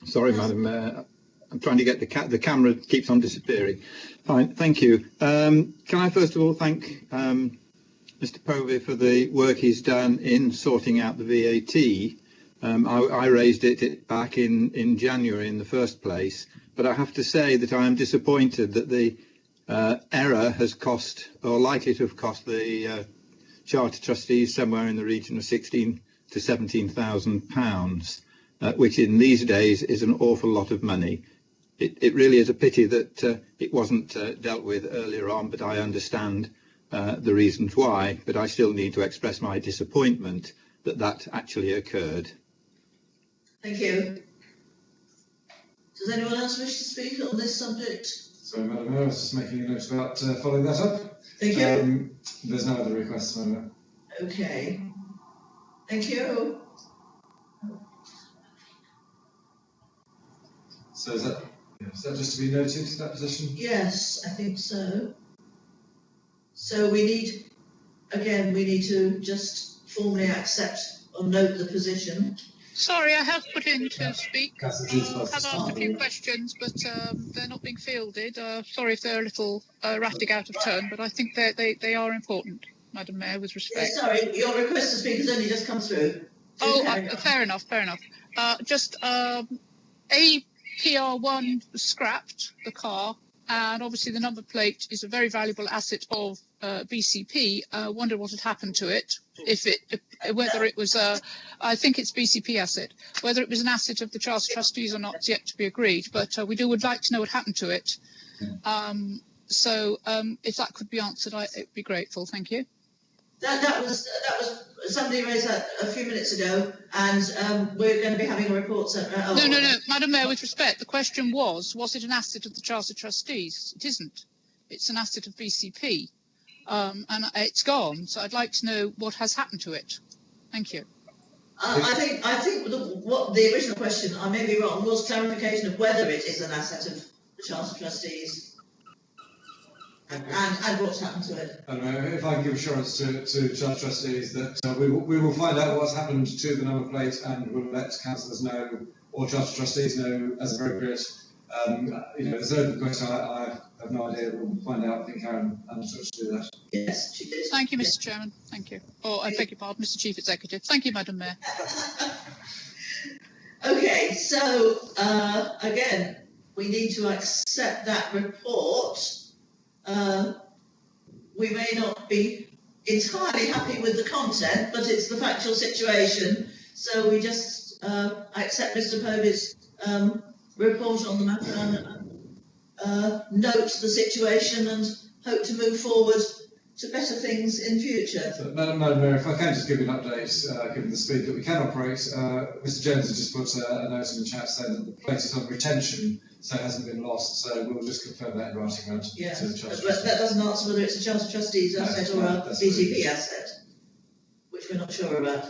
S12: Sorry, Madam Mayor. I'm trying to get the camera keeps on disappearing. Fine, thank you. Can I first of all thank Mr. Povey for the work he's done in sorting out the VAT. I raised it back in January in the first place, but I have to say that I am disappointed that the error has cost, or likely to have cost, the Charter Trustees somewhere in the region of £16,000 to £17,000, which in these days is an awful lot of money. It really is a pity that it wasn't dealt with earlier on, but I understand the reasons why, but I still need to express my disappointment that that actually occurred.
S1: Thank you. Does anyone else wish to speak on this subject?
S2: Sorry, Madam Mayor, I was just making a note about following that up.
S1: Thank you.
S2: There's no other requests, Madam Mayor.
S1: Okay. Thank you.
S2: So is that just to be noted, that position?
S1: Yes, I think so. So we need to just formally accept or note the position.
S11: Sorry, I have put in to speak. Have
S2: asked
S11: a few questions, but they're not being fielded. Sorry if they're a little erratic out of turn, but I think they are important, Madam Mayor, with respect.
S1: Yeah, sorry, your request to speak has only just come through.
S11: Fair enough. Just APR1 was scrapped, the car, and obviously the number plate is a very valuable asset of BCP. Wonder what had happened to it. Whether it was I think it's BCP asset. Whether it was an asset of the Charter Trustees or not is yet to be agreed. But we would like to know what happened to it. So if that could be answered, I'd be grateful. Thank you.
S1: That was somebody raised that a few minutes ago, and we're going to be having a report sent.
S11: No, Madam Mayor, with respect, the question was it an asset of the Charter Trustees? It isn't. It's an asset of BCP, and it's gone. So I'd like to know what has happened to it. Thank you.
S1: I think what the original question, I may be wrong, was clarification of whether it is an asset of the Charter Trustees. And what's happened to it?
S2: If I can give assurance to Charter Trustees that we will find out what's happened to the number plate and we'll let councillors know or Charter Trustees know as appropriate. There's an open question. I have no idea. We'll find out. I think Karen undertook to do that.
S1: Yes, she did.
S11: Thank you, Mr. Chairman. Thank you. I beg your pardon, Mr. Chief Executive. Thank you, Madam Mayor.
S1: Okay, so again, we need to accept that report. We may not be entirely happy with the content, but it's the factual situation. So we just accept Mr. Povey's report on the matter and note the situation and hope to move forward to better things in future.
S2: So, Madam Mayor, if I can just give you an update, given the speed that we can operate, Mr. Jones has just put a note in the chat saying that the plate is on retention, so it hasn't been lost. So we'll just confirm that in writing around to the Charter.
S1: But that doesn't answer whether it's a Charter Trustees asset or a BCP asset, which we're not sure about.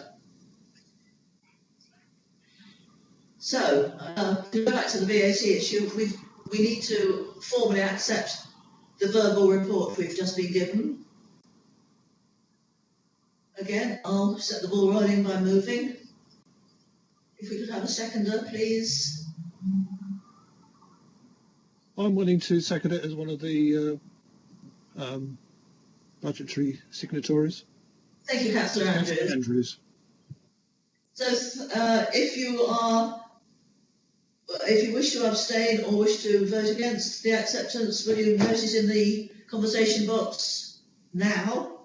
S1: So, to go back to the VAT issue, we need to to, 4 formally accept the verbal report we've just been given.
S2: Yes,
S1: Again, I'll set the ball rolling by moving. If we could have a seconder, please.
S17: I'm willing to second it as one of the budgetary signatories.
S1: Thank you, Councillor Andrews. So if you wish to abstain or wish to vote against the acceptance, will you notice in the conversation box now?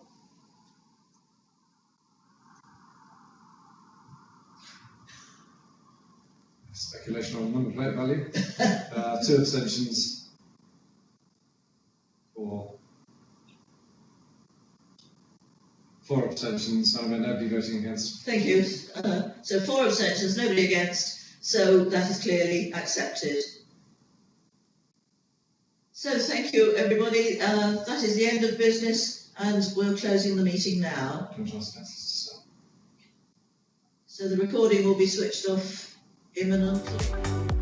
S2: Speculation on number plate value. 2 abstentions. 4 abstentions. Nobody voting against.
S1: Thank you. So 4 abstentions, nobody against. So that is clearly accepted. So thank you, everybody. That is the end of business, and we're closing the meeting now. So the recording will be switched off imminently.